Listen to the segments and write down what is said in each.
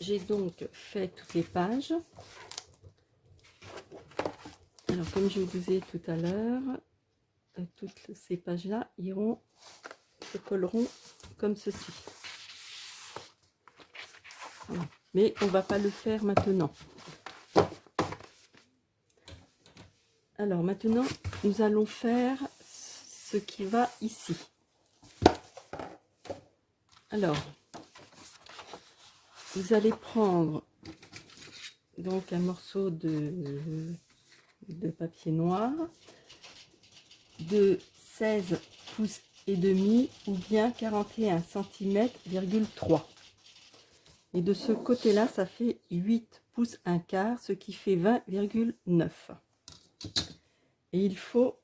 j'ai donc fait toutes les pages. Alors, comme je vous disais tout à l'heure, toutes ces pages-là se colleront comme ceci. Voilà. Mais on ne va pas le faire maintenant. Alors, maintenant, nous allons faire ce qui va ici. Alors, vous allez prendre donc un morceau de papier noir de 16 pouces et demi ou bien 41 cm,3. Et de ce côté là ça fait 8 pouces 1/4, ce qui fait 20,9. Et il faut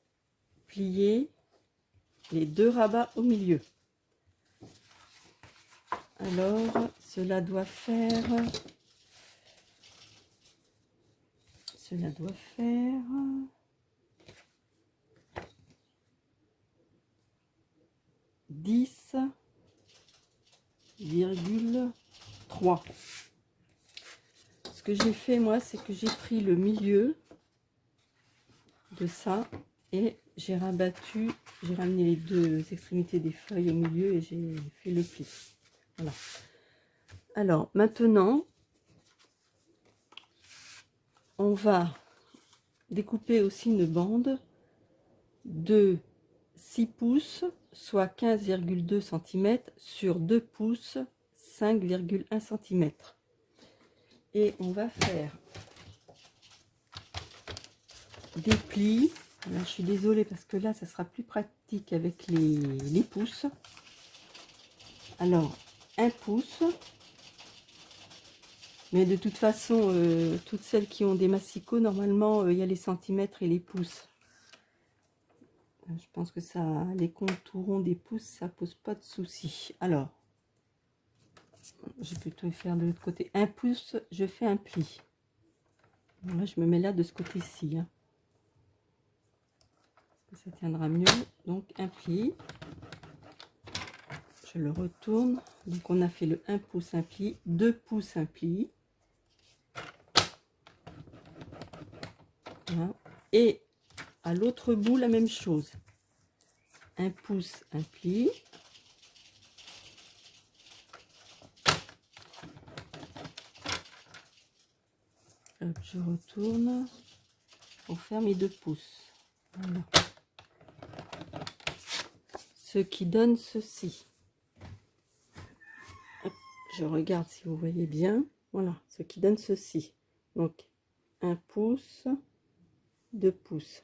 plier les deux rabats au milieu. Alors cela doit faire 10,3. Ce que j'ai fait moi, c'est que j'ai pris le milieu de ça et j'ai rabattu, j'ai ramené les deux extrémités des feuilles au milieu et j'ai fait le pli. Voilà. Alors maintenant, on va découper aussi une bande de 6 pouces, soit 15,2 cm sur 2 pouces, 5,1 cm. Et on va faire des plis. Là, je suis désolée parce que là, ça sera plus pratique avec les pouces. Alors, 1 pouce. Mais de toute façon, toutes celles qui ont des massicots, normalement, il y a les centimètres et les pouces. Je pense que ça, les contours des pouces, ça pose pas de souci. Alors, je vais plutôt faire de l'autre côté. 1 pouce, je fais un pli. Là, je me mets là de ce côté-ci. Hein. Ça tiendra mieux. Donc, un pli. Je le retourne. Donc, on a fait le 1 pouce, un pli. 2 pouces, un pli. Voilà. Et à l'autre bout, la même chose. 1 pouce, un pli. Hop, je retourne pour faire mes 2 pouces. Voilà. Ce qui donne ceci. Hop, je regarde si vous voyez bien. Voilà, ce qui donne ceci. Donc, 1 pouce, 2 pouces.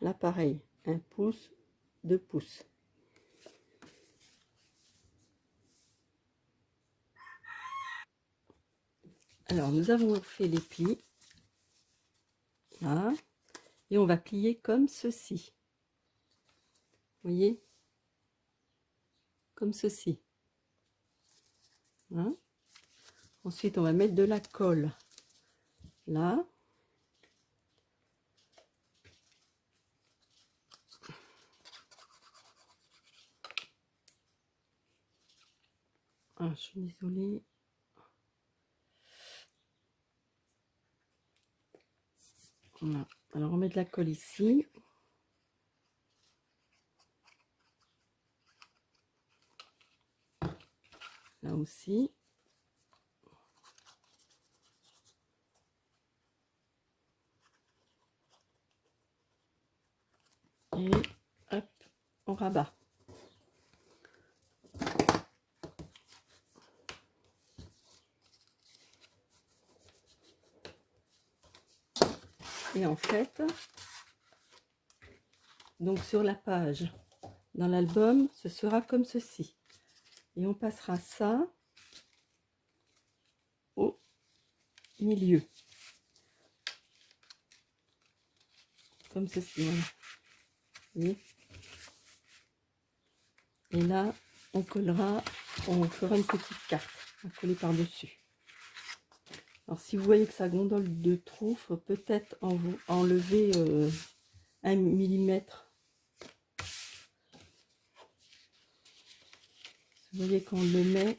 Là, pareil, 1 pouce, 2 pouces. Alors, nous avons fait les plis. Là. Et on va plier comme ceci. Vous voyez? Comme ceci. Hein? Ensuite, on va mettre de la colle. Là. Ah, je suis désolée. Voilà. Alors, on met de la colle ici. Là aussi. Et hop, on rabat. Et en fait, donc sur la page, dans l'album, ce sera comme ceci. Et on passera ça au milieu. Comme ceci, voilà. Vous voyez? Et là, on collera, on fera une petite carte à coller par-dessus. Alors, si vous voyez que ça gondole de trop, il faut peut-être enlever 1 millimètre. Vous voyez qu'on le met.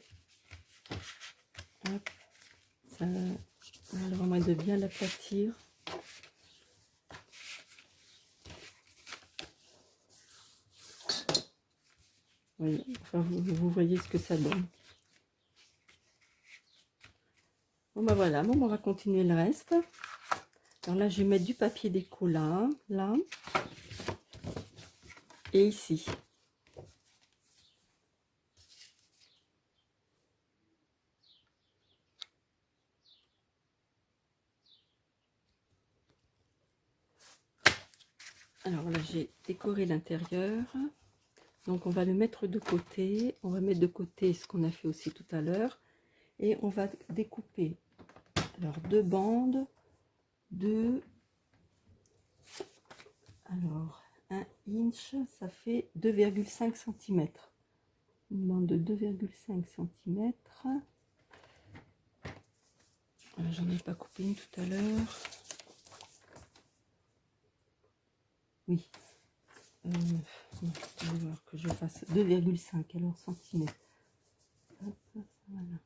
Hop. Ça va vraiment de bien l'aplatir. Oui, enfin, vous voyez ce que ça donne. Bon ben voilà, bon, on va continuer le reste. Alors là, je vais mettre du papier déco là, et ici. Alors là, j'ai décoré l'intérieur. Donc on va le mettre de côté. On va mettre de côté ce qu'on a fait aussi tout à l'heure. Et on va découper alors deux bandes de... Alors, 1 inch, ça fait 2,5 cm. Une bande de 2,5 cm. J'en ai pas coupé une tout à l'heure. Oui. Je vais voir que je fasse 2,5 alors centimètres. Voilà.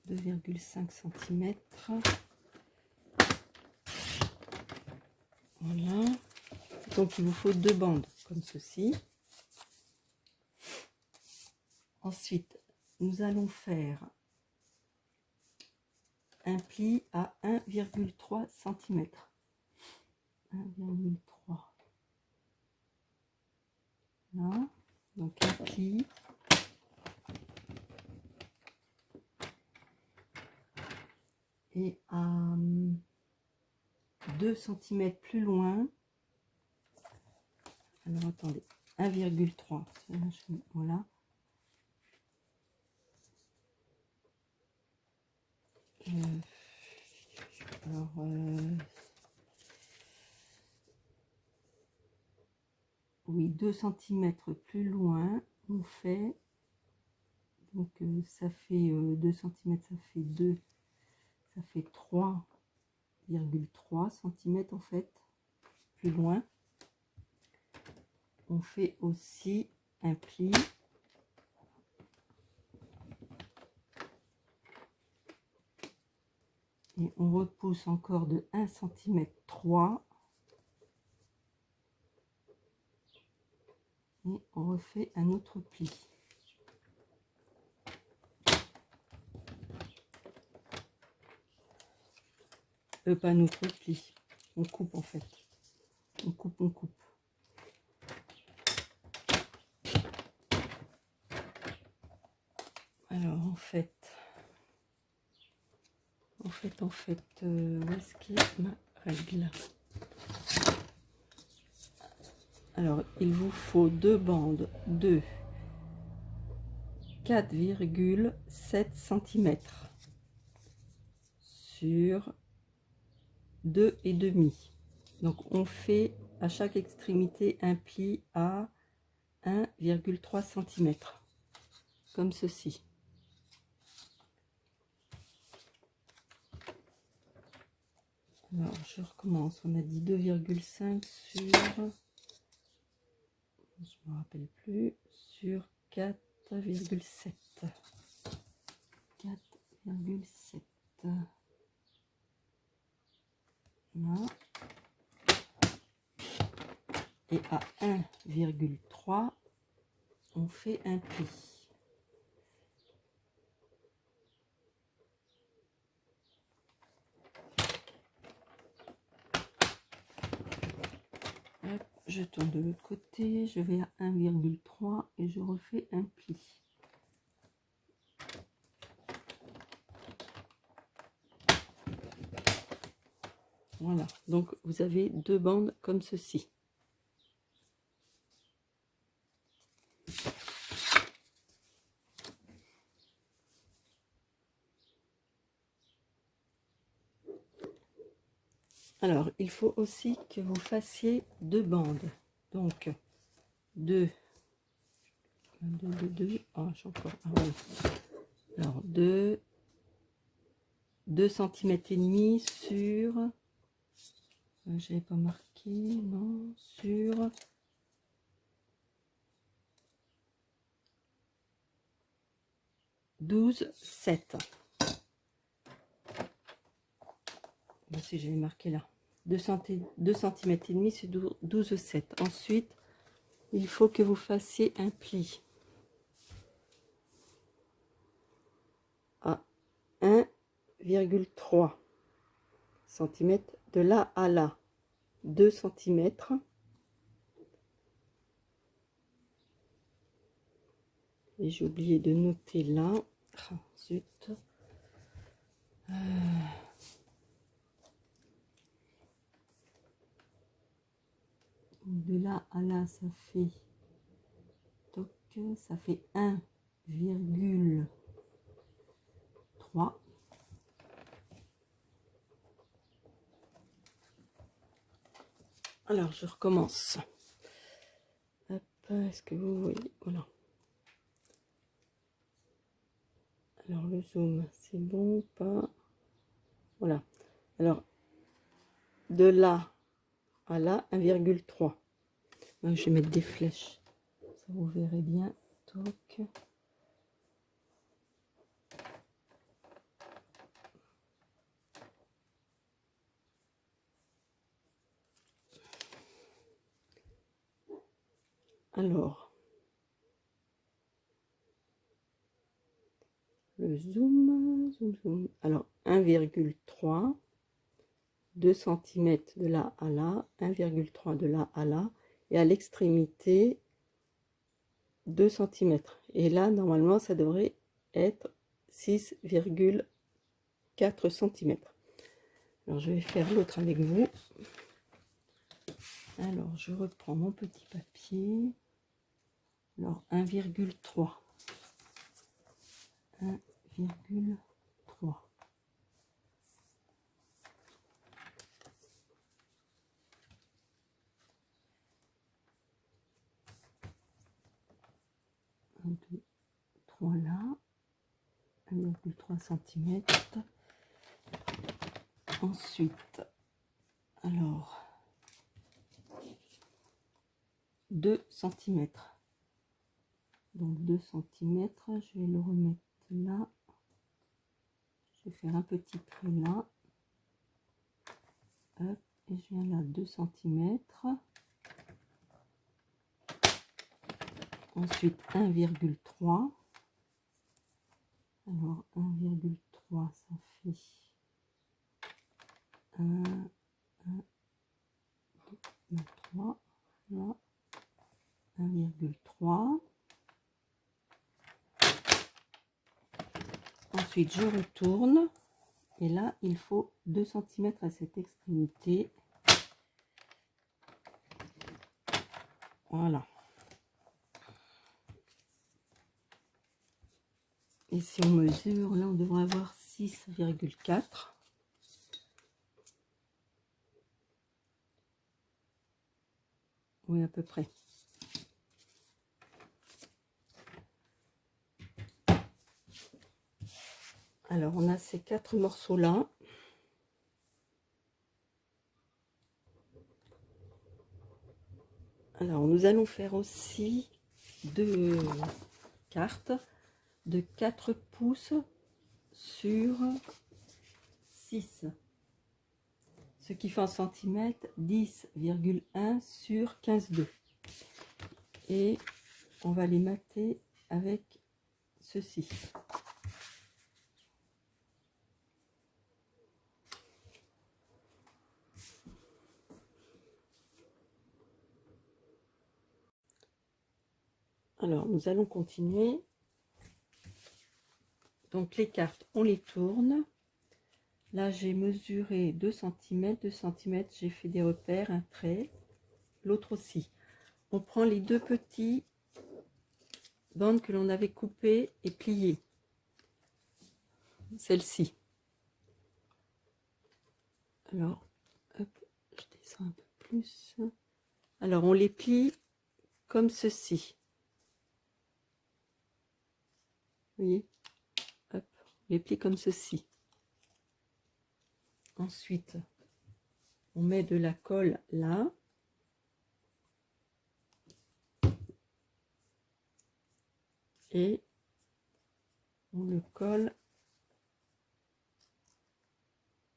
2,5 cm. Voilà. Donc il vous faut deux bandes comme ceci. Ensuite, nous allons faire un pli à 1,3 cm. 1,3. Là. Donc un pli. Et à 2 cm plus loin, alors attendez, 1,3, voilà. Alors, oui, 2 cm plus loin, on fait, donc ça fait 2 cm, ça fait 2, ça fait 3,3 cm en fait, plus loin. On fait aussi un pli. Et on repousse encore de 1 cm 3. Et on refait un autre pli. Pas un autre pli. On coupe en fait. On coupe, on coupe. Alors en fait, où est-ce qu'il est ma règle? Alors il vous faut deux bandes de 4,7 cm sur 2,5. Donc on fait à chaque extrémité un pli à 1,3 cm comme ceci. Alors je recommence, on a dit 2,5 sur, je me rappelle plus, sur 4,7. 4,7. Là. Et à 1,3, on fait un pli. Hop, je tourne de l'autre côté, je vais à 1,3 et je refais un pli. Voilà, donc vous avez deux bandes comme ceci. Alors, il faut aussi que vous fassiez deux bandes. Donc, 2, ah, j'ai encore, ah, voilà. Alors, 2 cm et demi sur, j'avais pas marqué, non, sur 12,7. Si j'avais marqué là. 2 cm et demi, c'est 12,7. Ensuite, il faut que vous fassiez un pli à 1,3 cm de là à là. 2 cm. Et j'ai oublié de noter là. Ah, zut. De là à là, ça fait, toc, ça fait 1,3. Alors, je recommence. Hop, est-ce que vous voyez? Voilà. Alors, le zoom, c'est bon ou pas? Voilà. Alors, de là à là, 1,3. Je vais mettre des flèches. Ça, vous verrez bien. Toc. Alors, le zoom, zoom. Alors, 1,3. 2 cm de là à là, 1,3 de là à là, et à l'extrémité 2 cm. Et là, normalement, ça devrait être 6,4 cm. Alors, je vais faire l'autre avec vous. Alors, je reprends mon petit papier. Alors, 1,3. 1,3. Un, deux, 3 là. 1,3 cm. Ensuite, alors, 2 cm. Donc 2 cm, je vais le remettre là. Je vais faire un petit trait là. Hop, et je viens là 2 cm. Ensuite 1,3. Alors 1,3, ça fait 1, 2, 3. Là, 1,3. Ensuite, je retourne. Et là, il faut 2 cm à cette extrémité. Voilà. Et si on mesure, là, on devrait avoir 6,4. Oui, à peu près. Alors, on a ces 4 morceaux-là. Alors, nous allons faire aussi 2 cartes de 4 pouces sur 6. Ce qui fait en centimètres 10,1 sur 15,2. Et on va les mater avec ceci. Alors, nous allons continuer. Donc, les cartes, on les tourne. Là, j'ai mesuré 2 cm, 2 cm, j'ai fait des repères, un trait, l'autre aussi. On prend les deux petits bandes que l'on avait coupées et pliées. Celle-ci. Alors, hop, je descends un peu plus. Alors, on les plie comme ceci. Vous voyez? Hop, on les plie comme ceci. Ensuite, on met de la colle là. Et on le colle,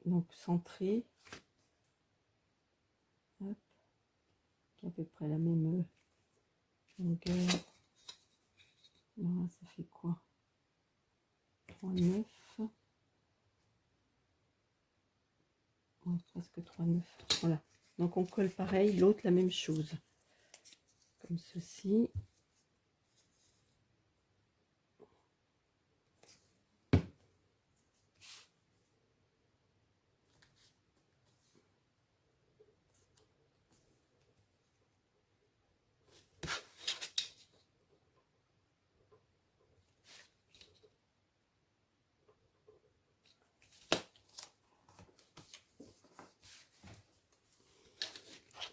donc centré. Hop, qui est à peu près la même longueur. Là, ça fait quoi? 3,9. Ouais, presque 3,9. Voilà. Donc on colle pareil, l'autre la même chose. Comme ceci.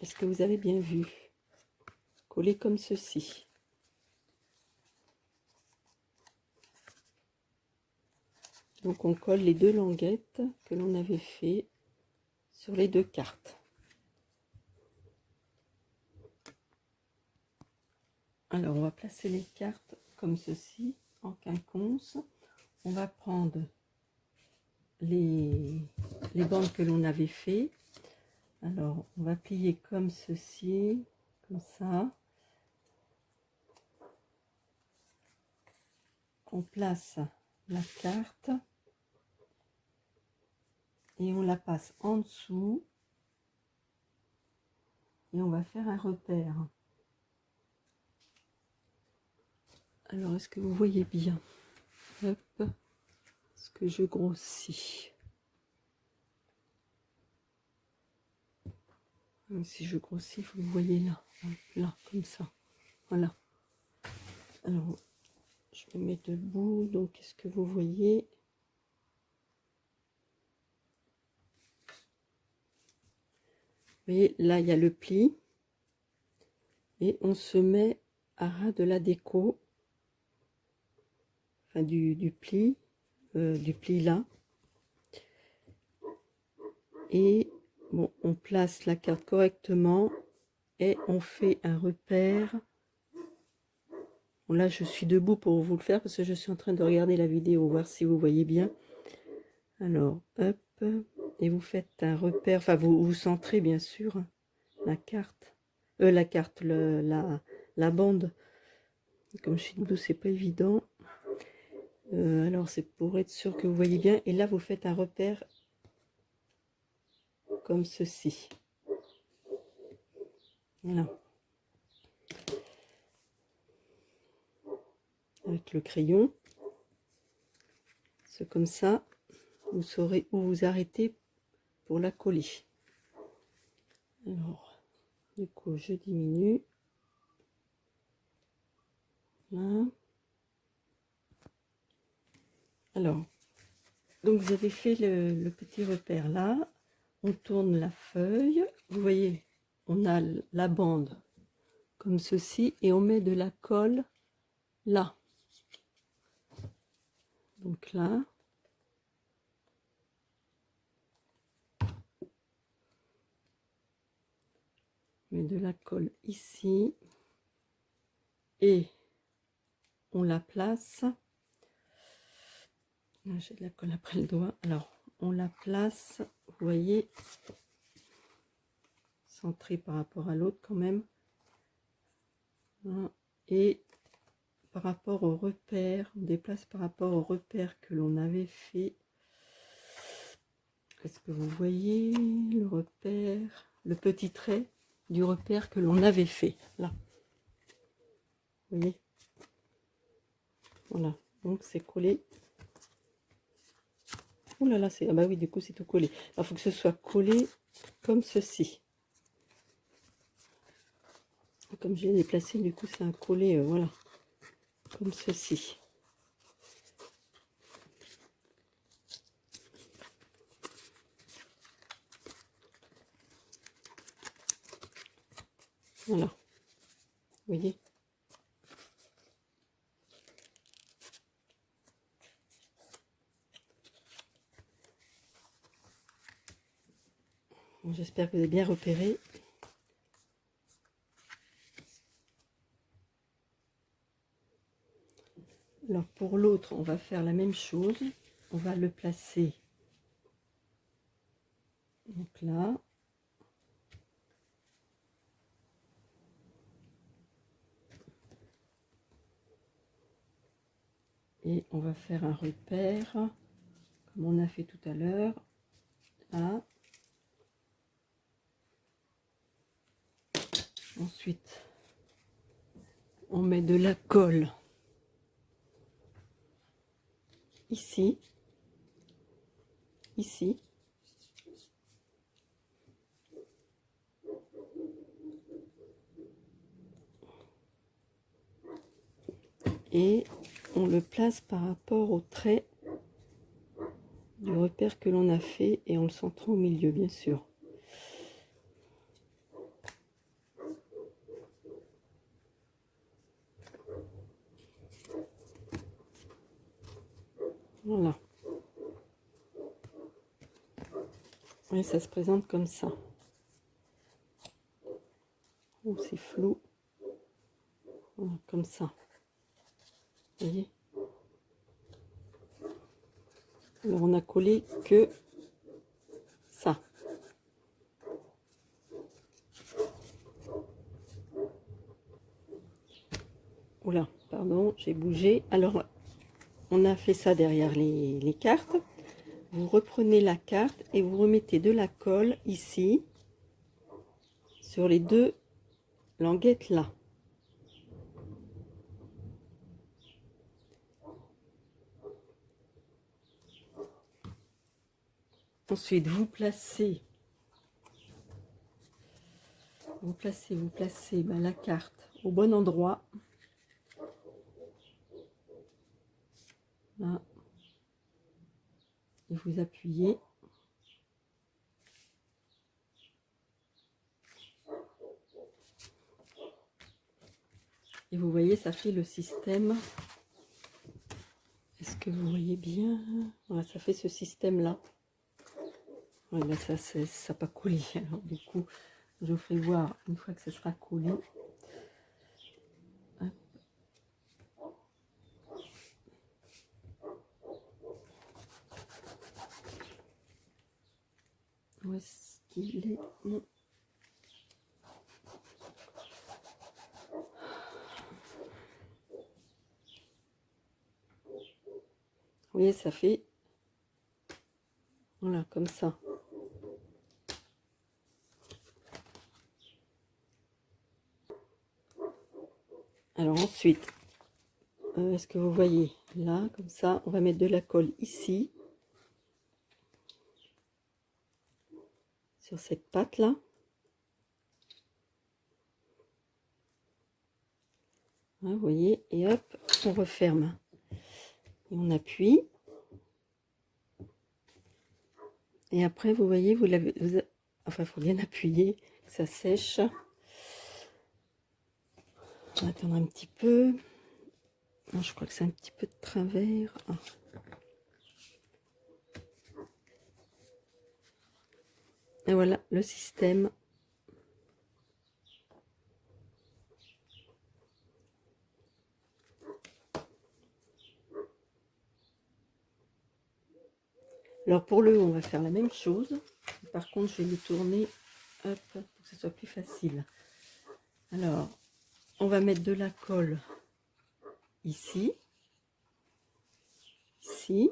Est-ce que vous avez bien vu? Coller comme ceci. Donc on colle les deux languettes que l'on avait fait sur les deux cartes. Alors on va placer les cartes comme ceci en quinconce. On va prendre les bandes que l'on avait fait. Alors on va plier comme ceci, comme ça. On place la carte et on la passe en dessous et on va faire un repère. Alors est-ce que vous voyez bien? Hop, est-ce que je grossis? Si je grossis, vous le voyez là, là, comme ça. Voilà. Alors, je me mets debout. Donc, est-ce que vous voyez? Vous voyez, là, il y a le pli. Et on se met à ras de la déco. Enfin, du pli là. Et bon, on place la carte correctement. Et on fait un repère. Bon, là, je suis debout pour vous le faire parce que je suis en train de regarder la vidéo, voir si vous voyez bien. Alors, hop, et vous faites un repère, enfin vous centrez bien sûr la carte, la bande. Comme je suis debout, c'est pas évident. Alors c'est pour être sûr que vous voyez bien. Et là, vous faites un repère comme ceci. Voilà. Avec le crayon. C'est comme ça. Vous saurez où vous arrêter pour la coller. Alors, du coup, je diminue. Là. Alors, donc vous avez fait le petit repère là. On tourne la feuille. Vous voyez, on a la bande comme ceci et on met de la colle là. Donc là. On met de la colle ici. Et on la place. J'ai de la colle après le doigt. Alors, on la place, vous voyez, centrée par rapport à l'autre quand même. Et par rapport au repère, on déplace par rapport au repère que l'on avait fait. Est-ce que vous voyez le repère, le petit trait du repère que l'on avait fait là? Vous voyez? Voilà, donc c'est collé. Oh là là, c'est, ah bah oui, du coup c'est tout collé. Il faut que ce soit collé comme ceci. Comme je l'ai déplacé, du coup c'est un collé, voilà, comme ceci. Voilà, vous voyez. Bon, j'espère que vous avez bien repéré. Alors pour l'autre, on va faire la même chose. On va le placer donc là. Et on va faire un repère, comme on a fait tout à l'heure, là. Ensuite, on met de la colle ici, ici. Et on le place par rapport au trait du repère que l'on a fait et en le centrant au milieu, bien sûr. Voilà. Et ça se présente comme ça. Oh, c'est flou. Voilà, comme ça. Vous voyez? Alors on a collé que ça. Oula, pardon, j'ai bougé. Alors on a fait ça derrière les cartes. Vous reprenez la carte et vous remettez de la colle ici sur les deux languettes là. Ensuite, vous placez la carte au bon endroit. Là. Et vous appuyez. Et vous voyez, ça fait le système. Est-ce que vous voyez bien? Voilà, ça fait ce système-là. Ouais, ben ça n'a pas collé. Alors, du coup, je vous ferai voir une fois que ça sera collé. Hop. Où est-ce qu'il est? Non. Vous voyez, ça fait voilà comme ça. Alors ensuite, est-ce que vous voyez là, comme ça, on va mettre de la colle ici, sur cette patte là. Hein, vous voyez, et hop, on referme. Et on appuie. Et après, vous voyez, enfin, il faut bien appuyer, que ça sèche. On va attendre un petit peu. Non, je crois que c'est un petit peu de travers. Ah. Et voilà le système. Alors pour le haut, on va faire la même chose. Par contre, je vais le tourner, hop, pour que ce soit plus facile. Alors, on va mettre de la colle ici, ici.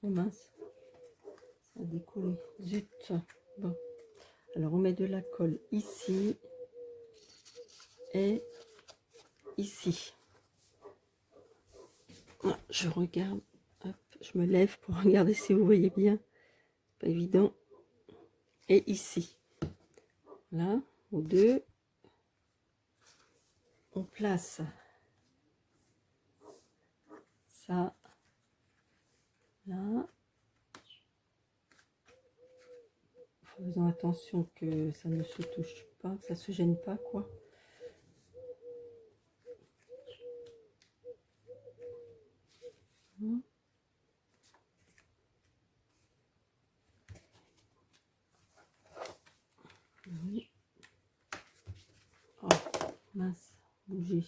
Oh mince, ça a décollé. Zut. Bon. Alors, on met de la colle ici et ici. Ah, je regarde. Hop, je me lève pour regarder si vous voyez bien. Pas évident. Et ici. Là, aux deux. On place ça là. Faisons attention que ça ne se touche pas, que ça se gêne pas, quoi. mince, bouger.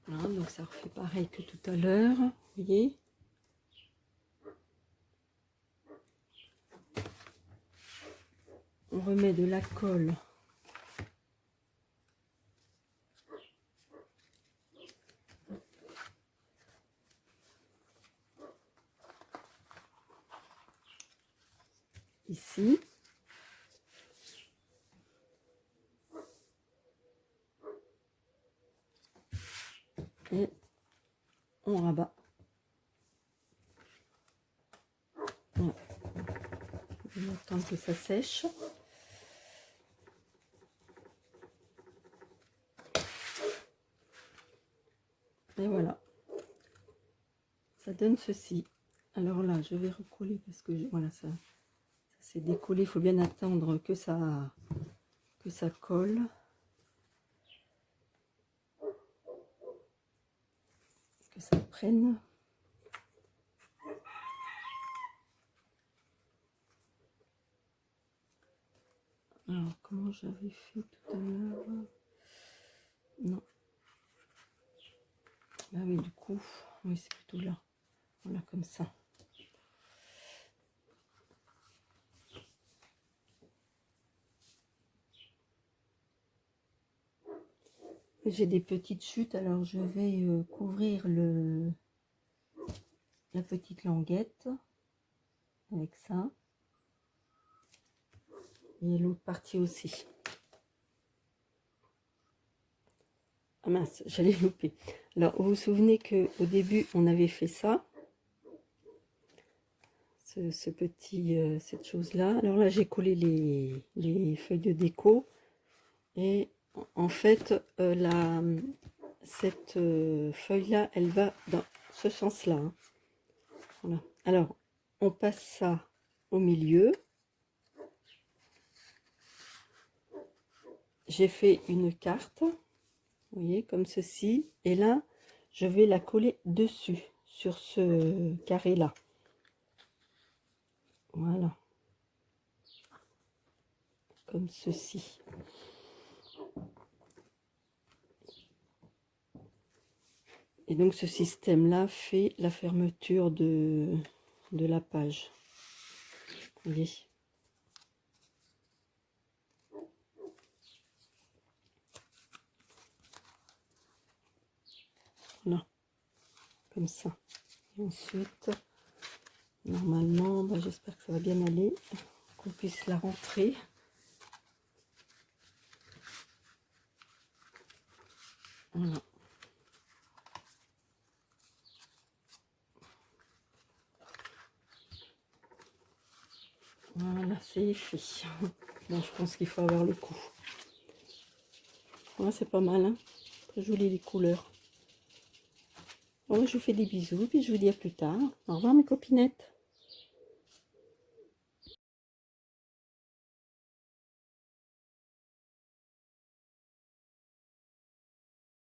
Voilà, donc ça refait pareil que tout à l'heure, vous voyez. On remet de la colle. Ici. Et on rabat. Voilà. On va attendre que ça sèche. Et voilà. Ça donne ceci. Alors là, je vais recoller parce que voilà, ça s'est décollé. Il faut bien attendre que ça colle. Que ça prenne. Alors, comment j'avais fait tout à l'heure? Non. Ah oui, du coup, oui, c'est plutôt là. Voilà, comme ça. J'ai des petites chutes, alors je vais couvrir la petite languette avec ça. Et l'autre partie aussi. Ah mince, j'allais louper. Alors, vous vous souvenez qu'au début, on avait fait ça. Cette chose-là. Alors là, j'ai collé les feuilles de déco. Et en fait, cette feuille-là, elle va dans ce sens-là. Hein. Voilà. Alors, on passe ça au milieu. J'ai fait une carte, vous voyez, comme ceci. Et là, je vais la coller dessus, sur ce carré-là. Voilà. Comme ceci. Et donc, ce système-là fait la fermeture de la page. Vous voyez. Voilà. Comme ça. Et ensuite, normalement, bah, j'espère que ça va bien aller. Qu'on puisse la rentrer. Voilà. Voilà, c'est fait. Bon, je pense qu'il faut avoir le coup. Voilà, c'est pas mal, hein. Très joli les couleurs. Bon, je vous fais des bisous, puis je vous dis à plus tard. Au revoir mes copinettes.